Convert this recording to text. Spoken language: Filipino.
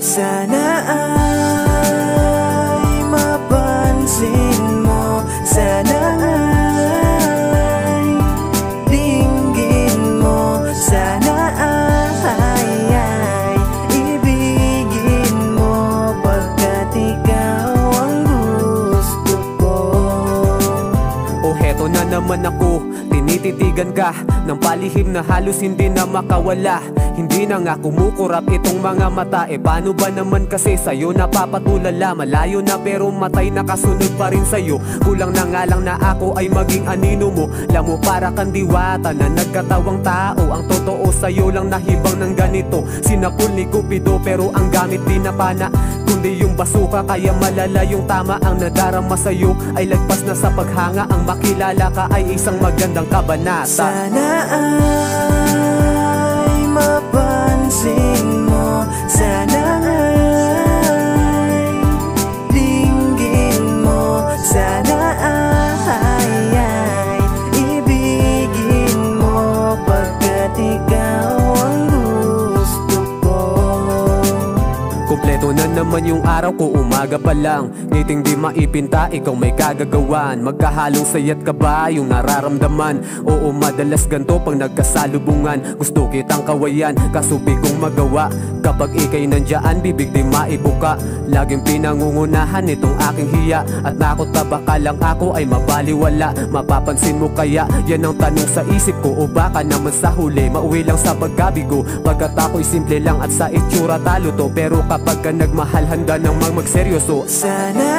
Sana ay mapansin mo, sana ay dinggin mo, sana ay ibigin mo, pagkat ikaw ang gusto ko. O heto na naman ako, tinititigan ka ng palihim na halos hindi na makawala. Hindi na nga kumukurap itong mga mata. Paano ba naman kasi sa'yo napapatulala? Malayo na pero matay nakasunod pa rin sa'yo. Kulang na nga lang na ako ay maging anino mo. Alam mo para kang diwata na nagkatawang tao. Ang totoo sa'yo lang nahibang ng ganito. Sinapul ni Cupido pero ang gamit di na pana, kundi yung basuka. Kaya malala yung tama. Ang nadarama sa'yo ay lagpas na sa paghanga. Ang makilala ka ay isang magandang kabanata. Sana ay mapansin mo, sana ay dinggin mo, sana ay ibigin mo, pagkat ikaw ang gusto ko. Kompleto na naman yung araw ko, umaga pa lang. Ngiting di maipinta, ikaw may kagagawan. Magkahalong sayat ka ba yung nararamdaman? Oo, madalas ganto pag nagkasalubungan. Gusto kitang kawayan, kasubi kong magawa. Kapag ikay nandyan, bibig di maibuka. Laging pinangungunahan itong aking hiya. At nakot na baka lang ako ay mabaliwala. Mapapansin mo kaya, yan ang tanong sa isip ko. O baka naman sa huli, mauwi lang sa pagkabigo. Pagkat ako'y simple lang at sa itsura talo to. Pero kapag ka nagmahal, handa nang magseryoso. Sana